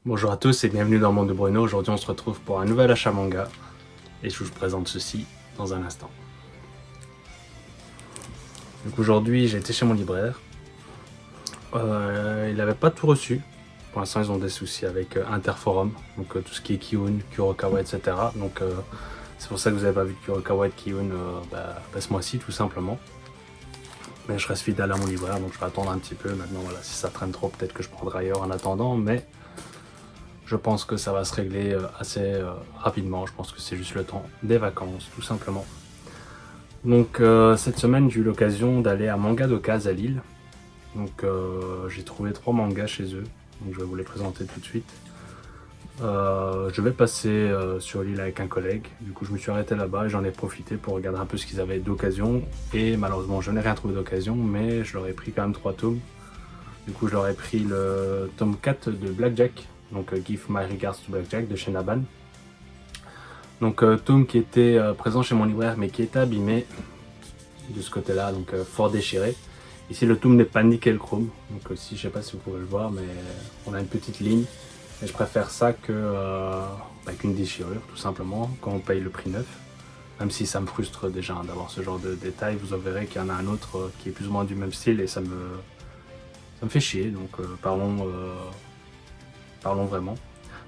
Bonjour à tous et bienvenue dans le monde de Bruno. Aujourd'hui on se retrouve pour un nouvel achat manga et je vous présente ceci dans un instant. Donc aujourd'hui j'ai été chez mon libraire. Il n'avait pas tout reçu. Pour l'instant ils ont des soucis avec Interforum, donc tout ce qui est Kiun, Kurokawa, etc. Donc c'est pour ça que vous n'avez pas vu Kurokawa et Kiun ce mois-ci tout simplement. Mais je reste fidèle à mon libraire donc je vais attendre un petit peu. Maintenant voilà, si ça traîne trop peut-être que je prendrai ailleurs en attendant, mais je pense que ça va se régler assez rapidement. Je pense que c'est juste le temps des vacances, tout simplement. Donc cette semaine, j'ai eu l'occasion d'aller à Manga d'Occasion à Lille. Donc j'ai trouvé 3 mangas chez eux. Donc je vais vous les présenter tout de suite. Je vais passer sur l'île avec un collègue. Du coup, je me suis arrêté là-bas et j'en ai profité pour regarder un peu ce qu'ils avaient d'occasion. Et malheureusement, je n'ai rien trouvé d'occasion, mais je leur ai pris quand même 3 tomes. Du coup, je leur ai pris le tome 4 de Blackjack, donc Give My Regards to Blackjack de chez Naban. Donc tome qui était présent chez mon libraire mais qui était abîmé de ce côté-là, donc fort déchiré. Ici le tome n'est pas nickel chrome, donc aussi je sais pas si vous pouvez le voir, mais on a une petite ligne. Et je préfère ça qu'une déchirure tout simplement quand on paye le prix neuf. Même si ça me frustre déjà d'avoir ce genre de détails, vous en verrez qu'il y en a un autre qui est plus ou moins du même style et ça me fait chier, donc parlons vraiment.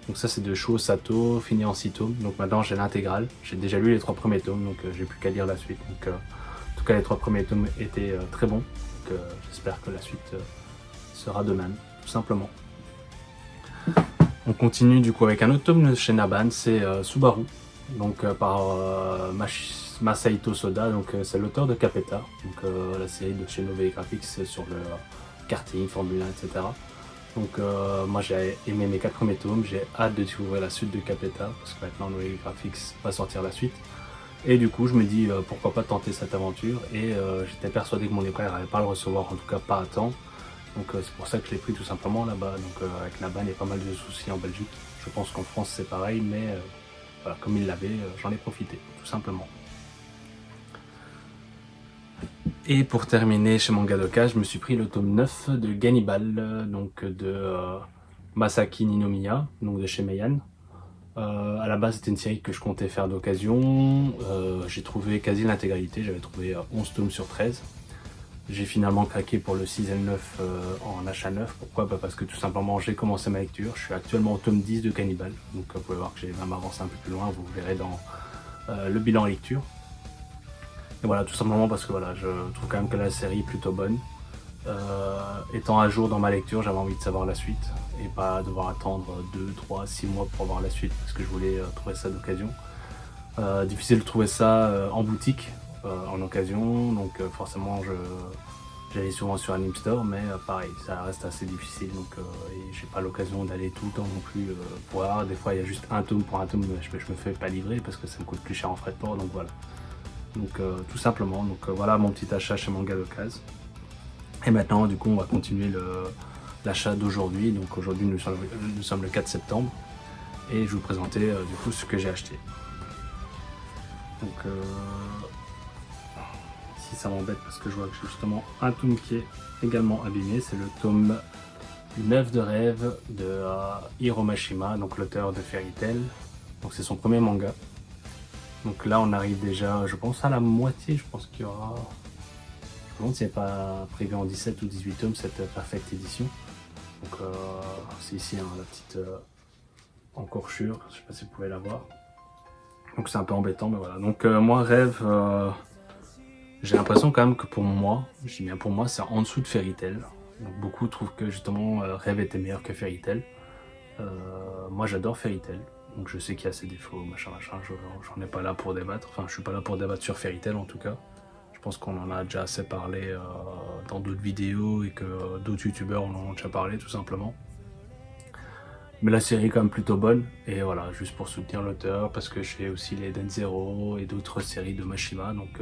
Donc ça c'est de Shuo Sato, fini en 6 tomes, donc maintenant j'ai l'intégrale. J'ai déjà lu les 3 premiers tomes, donc j'ai plus qu'à lire la suite. Donc en tout cas les 3 premiers tomes étaient très bons, donc j'espère que la suite sera de même, tout simplement. On continue du coup avec un autre tome chez Naban, c'est Subaru, donc par Masahito Soda, donc c'est l'auteur de Capeta, donc la série de chez Nove Graphics sur le karting, Formule 1, etc. Donc moi j'ai aimé mes 4 premiers tomes, j'ai hâte de découvrir la suite de Capeta, parce que maintenant Nove Graphics va sortir la suite. Et du coup je me dis pourquoi pas tenter cette aventure, et j'étais persuadé que mon libraire n'allait pas le recevoir, en tout cas pas à temps. Donc c'est pour ça que je l'ai pris tout simplement là-bas. Donc avec Naban il y a pas mal de soucis en Belgique. Je pense qu'en France c'est pareil, mais voilà, comme il l'avait, j'en ai profité, tout simplement. Et pour terminer chez Mangadoka, je me suis pris le tome 9 de Gannibal, donc de Masaki Ninomiya, donc de chez Meian. À la base c'était une série que je comptais faire d'occasion. J'ai trouvé quasi l'intégralité, j'avais trouvé 11 tomes sur 13. J'ai finalement craqué pour le season 9 en achat neuf. Pourquoi? Parce que tout simplement j'ai commencé ma lecture. Je suis actuellement au tome 10 de Cannibal. Donc vous pouvez voir que j'ai même avancé un peu plus loin. Vous verrez dans le bilan lecture. Et voilà, tout simplement parce que voilà, je trouve quand même que la série est plutôt bonne. Étant à jour dans ma lecture, j'avais envie de savoir la suite et pas devoir attendre 2, 3, 6 mois pour avoir la suite parce que je voulais trouver ça d'occasion. Difficile de trouver ça en boutique en occasion, donc forcément j'allais souvent sur un Store, mais pareil, ça reste assez difficile, donc et j'ai pas l'occasion d'aller tout le temps non plus voir. Des fois il y a juste un tome pour un tome, je me fais pas livrer parce que ça me coûte plus cher en frais de port, donc voilà. Donc tout simplement, donc voilà mon petit achat chez Manga d'Occasion. Et maintenant du coup on va continuer l'achat d'aujourd'hui, donc aujourd'hui nous sommes le 4 septembre, et je vais vous présenter du coup ce que j'ai acheté. Donc si ça m'embête parce que je vois que j'ai justement un tome qui est également abîmé, c'est le tome 9 de Rêve de Hiro Mashima, donc l'auteur de Fairy Tail. Donc c'est son premier manga. Donc là on arrive déjà, je pense à la moitié, je pense qu'il y aura... Je me demande s'il n'est pas prévu en 17 ou 18 tomes cette Perfect Edition. Donc c'est ici hein, la petite encoursure, je sais pas si vous pouvez la voir. Donc c'est un peu embêtant, mais voilà. Donc moi Rêve, j'ai l'impression quand même que pour moi, je dis bien pour moi, c'est en dessous de Fairy Tail. Donc beaucoup trouvent que justement Rêve était meilleur que Fairy Tail. Moi j'adore Fairy Tail, donc je sais qu'il y a ses défauts, machin, j'en ai pas là pour débattre. Enfin, je suis pas là pour débattre sur Fairy Tail en tout cas. Je pense qu'on en a déjà assez parlé dans d'autres vidéos et que d'autres youtubeurs en ont déjà parlé tout simplement. Mais la série est quand même plutôt bonne, et voilà, juste pour soutenir l'auteur, parce que je fais aussi les Denzero et d'autres séries de Mashima, donc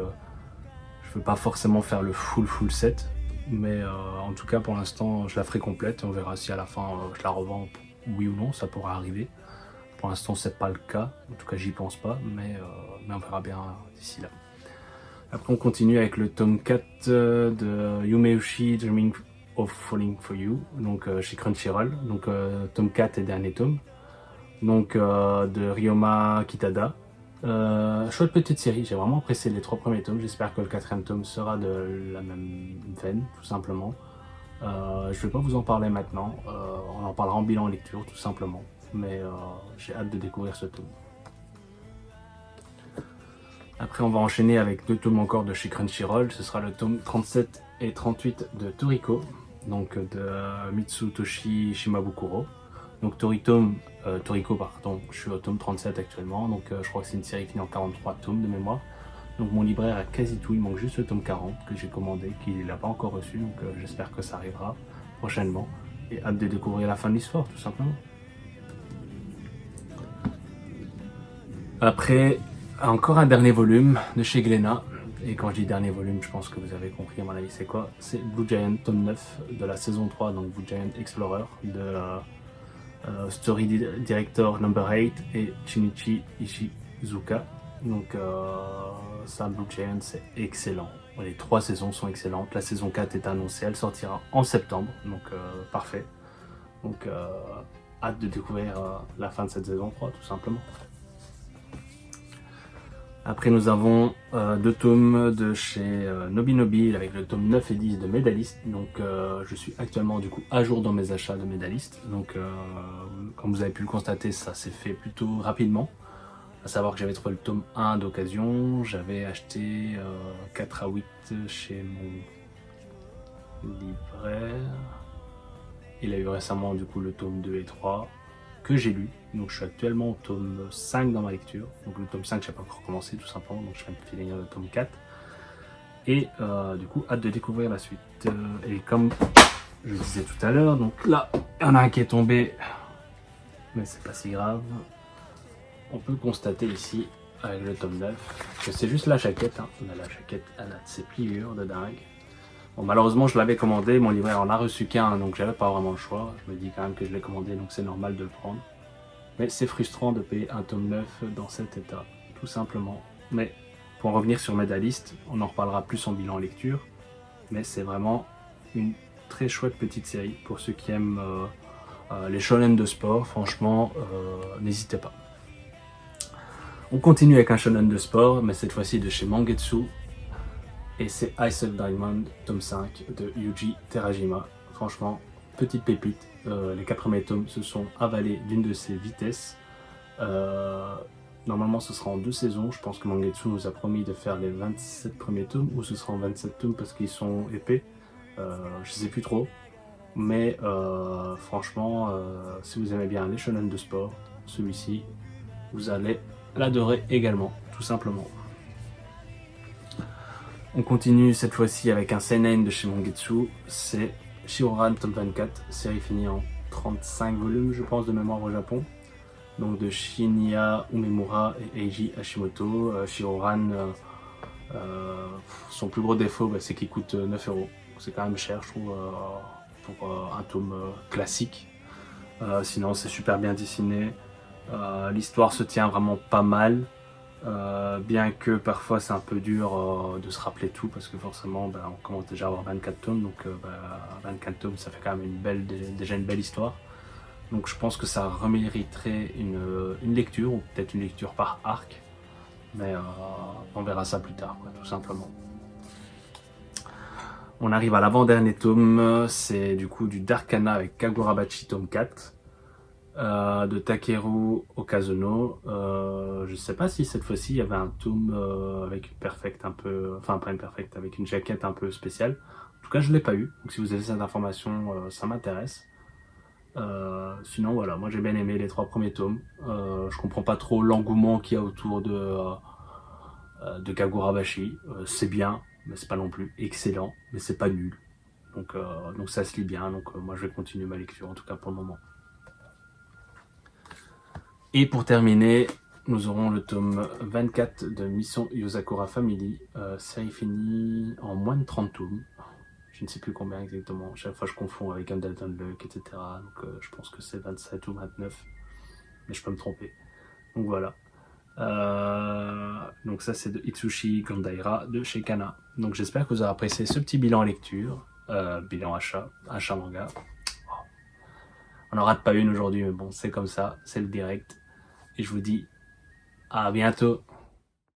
je veux pas forcément faire le full set, mais en tout cas pour l'instant je la ferai complète et on verra si à la fin je la revends, oui ou non, ça pourra arriver. Pour l'instant c'est pas le cas, en tout cas j'y pense pas, mais on verra bien d'ici là. Après on continue avec le tome 4 de Yumeushi Dreaming of Falling for You, donc chez Crunchyroll, donc tome 4 et dernier tome, donc de Ryoma Kitada. Chouette petite série, j'ai vraiment apprécié les 3 premiers tomes, j'espère que le 4e tome sera de la même veine, tout simplement. Je vais pas vous en parler maintenant, on en parlera en bilan lecture, tout simplement, mais j'ai hâte de découvrir ce tome. Après, on va enchaîner avec 2 tomes encore de chez Crunchyroll. Ce sera le tome 37 et 38 de Toriko, donc de Mitsutoshi Shimabukuro. Donc Toriko, pardon, je suis au tome 37 actuellement, donc je crois que c'est une série finie en 43 tomes de mémoire. Donc mon libraire a quasi tout, il manque juste le tome 40 que j'ai commandé, qu'il n'a pas encore reçu, donc j'espère que ça arrivera prochainement. Et hâte de découvrir la fin de l'histoire, tout simplement. Après, encore un dernier volume de chez Glénat. Et quand je dis dernier volume, je pense que vous avez compris à mon avis c'est quoi. C'est Blue Giant tome 9 de la saison 3, donc Blue Giant Explorer, de Story Director Number 8 et Shinichi Ishizuka. Donc ça, Blue Giant, c'est excellent. Les 3 saisons sont excellentes. La saison 4 est annoncée, elle sortira en septembre, donc parfait. Donc hâte de découvrir la fin de cette saison 3, tout simplement. Après, nous avons 2 tomes de chez Nobinobi avec le tome 9 et 10 de Médaliste. Donc, je suis actuellement du coup à jour dans mes achats de Médaliste. Donc, comme vous avez pu le constater, ça s'est fait plutôt rapidement. À savoir que j'avais trouvé le tome 1 d'occasion. J'avais acheté 4 à 8 chez mon libraire. Il a eu récemment du coup le tome 2 et 3 que j'ai lu. Donc je suis actuellement au tome 5 dans ma lecture. Donc le tome 5, je n'ai pas encore commencé tout simplement. Donc je viens de finir le tome 4. Et du coup, hâte de découvrir la suite. Et comme je disais tout à l'heure, donc là, il y en a un qui est tombé. Mais c'est pas si grave. On peut constater ici, avec le tome 9, que c'est juste la jaquette. Hein. Mais la jaquette, elle a de ses pliures de dingue. Bon, malheureusement, je l'avais commandé, mon libraire en a reçu qu'un, donc j'avais pas vraiment le choix. Je me dis quand même que je l'ai commandé, donc c'est normal de le prendre. Mais c'est frustrant de payer un tome 9 dans cet état, tout simplement. Mais pour en revenir sur Médaliste, on en reparlera plus en bilan lecture. Mais c'est vraiment une très chouette petite série pour ceux qui aiment les shonen de sport. Franchement, n'hésitez pas. On continue avec un shonen de sport, mais cette fois-ci de chez Mangetsu. Et c'est Ice of Diamond, tome 5 de Yuji Terajima. Franchement, petite pépite. Les 4 premiers tomes se sont avalés d'une de ses vitesses. Normalement, ce sera en 2 saisons. Je pense que Mangetsu nous a promis de faire les 27 premiers tomes, ou ce sera en 27 tomes parce qu'ils sont épais. Je sais plus trop. Mais franchement, si vous aimez bien les shonen de sport, celui-ci, vous allez l'adorer également, tout simplement. On continue cette fois-ci avec un seinen de chez Mangetsu, c'est Shiroran tome 24, série finie en 35 volumes je pense de mémoire au Japon. Donc de Shinya Umemura et Eiji Hashimoto. Shiroran, son plus gros défaut c'est qu'il coûte 9 €. C'est quand même cher je trouve pour un tome classique. Sinon c'est super bien dessiné, l'histoire se tient vraiment pas mal. Bien que parfois c'est un peu dur de se rappeler tout parce que forcément on commence déjà à avoir 24 tomes, donc 24 tomes ça fait quand même déjà une belle histoire. Donc je pense que ça remériterait une lecture, ou peut-être une lecture par arc, mais on verra ça plus tard, tout simplement. On arrive à l'avant-dernier tome, c'est du coup du Darkana avec Kagurabachi tome 4. De Takeru Okazuno. Je sais pas si cette fois-ci il y avait un tome avec une perfect un peu, enfin pas une perfect, avec une jaquette un peu spéciale. En tout cas je l'ai pas eu, donc si vous avez cette information ça m'intéresse. Sinon voilà, moi j'ai bien aimé les 3 premiers tomes. Je comprends pas trop l'engouement qu'il y a autour de Kagurabachi. C'est bien, mais c'est pas non plus excellent, mais c'est pas nul. Donc ça se lit bien, donc moi je vais continuer ma lecture en tout cas pour le moment. Et pour terminer, nous aurons le tome 24 de Mission Yozakura Family, série finie en moins de 30 tomes. Je ne sais plus combien exactement, chaque fois je confonds avec Undead Unluck, etc. Donc je pense que c'est 27 ou 29, mais je peux me tromper. Donc voilà. Donc ça c'est de Itsushi Gandaira de chez Kana. Donc j'espère que vous avez apprécié ce petit bilan lecture. bilan achat manga. On n'en rate pas une aujourd'hui, mais bon, c'est comme ça, c'est le direct. Et je vous dis à bientôt.